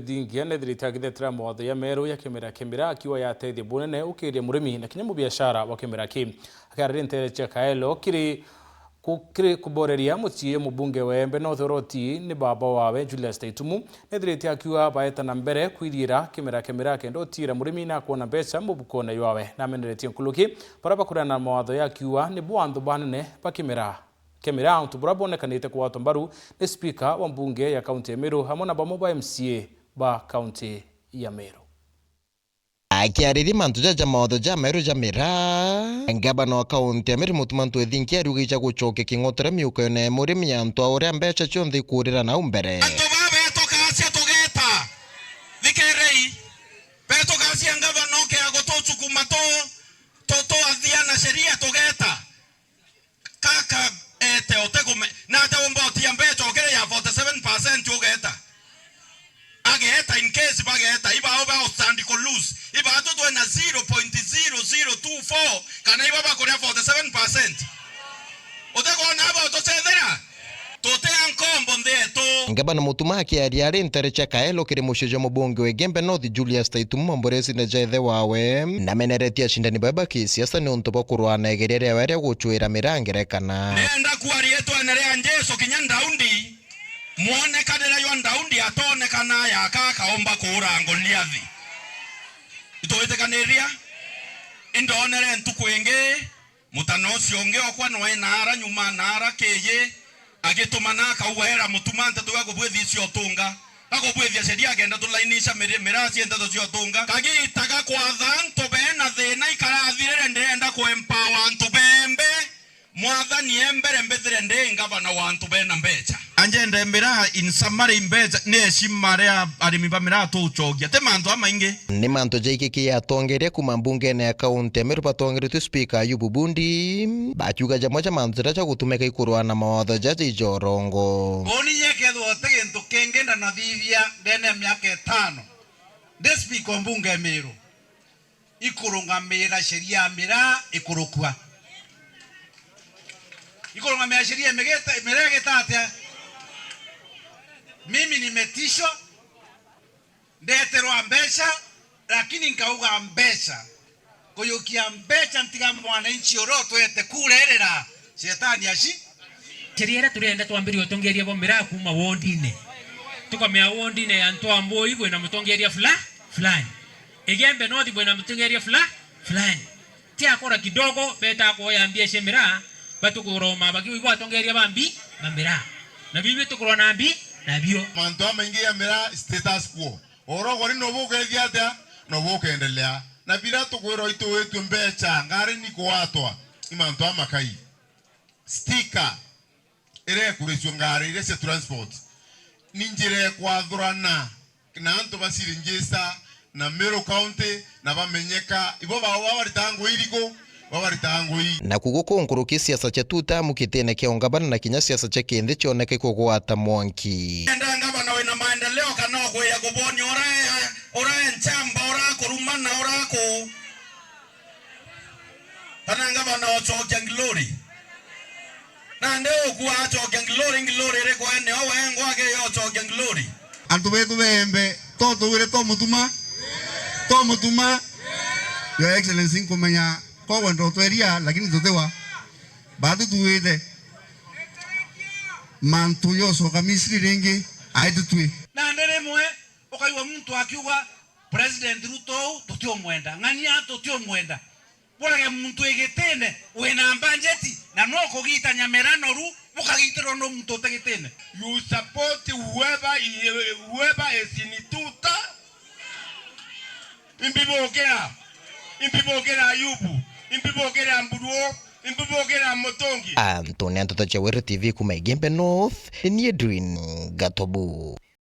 Thingia nä thirikagithä mawatho ya merå ya kä akiwa yateithia bunene ukiria murimi na kinya mubiashara wa kä ki akarä ntereche Kaelo kiri kuboreria mucie mubunge wa Embe North Oroti ni baba wawe Julius Taitumu nethirite akiwa baetana mbere kwirira kä kendo tira murimi na kuona mbeca mubukone yawe na meneretie nkuluki para bakurana mawatho ya akiwa ni bwanthu banene ba kemera untu bura bonekanite kuwatwo mbaru ni speaker wa mbunge ya kaunti ya Meru hamwe na bamwe ba MCA ba kaunti ya Meru. Akiariri mantu jaja mawatho ja Meru jamira ngabana wa kaunti ya Meru mutumantu ethinkia rugicha gucoke king'otore miuko yone murimi antu auria mbeca cionthi kurira na umbere antu babe tokacia tugeta thikerei betokacia ngabana oke agotochukuma to athiana sheria tugeta kaka ete otegume na ate umboti mbeca okere ya 47% ugeta ageta in case bageta iba oba stand ko lose iba atoto na 0.0024 kana iba ba korea 47% otego na ba otocethera tote ankombo ndeto ngabana mutuma akiaria ari ntereche Kaelo kiri mushije mubunge wa Embe North Julius Taitumu mboresi na jethe wawe na meneretia shindani baba kisiasa ni untu bokurwana egerere were guchwira mirangerekana nenda kuari yetu anarea njeso kinyanda undi muone kadera yo ndaundi atone kana ya kaka omba kurango liathi itoete kaneria indonere ntukwenge mutanosi onge okwa no enara nyuma nara keye agitumana kauwera mutumante tugago bwethi cio tunga agobwethi sheria agenda tulainisha mirasi enda cio tunga kagitaga kwa thanto bena thina ikarathire ndenda ku empower antu bembe mwathani embere mbethire ngavana wa antu bena mbeca anjenda mbira in summary mbeca ne shimarea arimi bamira tuchogia te mantu amaingi ni mantu jaikiki yatongeria kuma mbunge na kaunti ya Meru batongeretwe speaker Ayubu Bundi bachuga jamoja mantu racha gutumeka ikurwana mawatho jaja ijorongo oni yekethwo tegintu kengenda na thithia ndene miaka 5 the speaker mbunge Meru ikurungamira sheria mira ikurukwa ikurungamira sheria megeta atia mimi nimetishwa ndeterwa mbeca lakini nkauga mbeca kuyukia mbeca ntiga mwananchi oroto ete kurerera shetani ashi sheria turenda twambirio tongeria bomera kuma wondine tukamea wondine antu ambo ibwe na mutongeria fulani Embe North ibwe na mutongeria fulani tia akora kidogo beta ko yambia shemira batukuroma bakiwa batongeria bambira na bibi tukurona nabio manto maingia mera status quo oro gori no buke thiata no buke endelea na bila tukwiro itu wetu mbeca ngari ni kwatwa imanto amakai sticker ire kurisyo ngari ire se transport ninjire kwathurana na antu basiri njesa na Meru County na bamenyeka ibo bawaritangwo iriko na kuguko nkuruki siasa cha tuta mukitene kia ongabana na kinya siasa cha kende chioneke kugwata mwanki enda ngabana we na maendeleo kana ya goboni ora nchamba ora kurumana ora ko kana ngabana ochokia glory na ndeo kuwa ochokia glory re ko ene o engo age ochokia glory antu betu bembe toto wire to mutuma your excellency kumenya kwa wendo tweria lakini tutewa bado tuwede mantu yoso kamisiri rengi aidutwe na ndere mwe okaiwa mtu akiwa president Ruto tutio mwenda ngani ato tutio mwenda bora mtu egetene wena budget na noko gita nyamerano ru bukagitero no mtu tegetene you support whoever is in tuta imbibogera Ayubu imbibogera Mburuo imbibogera Motongi Antonio Antoto Chawere TV kuma Embe North ni Edwin Gatobu.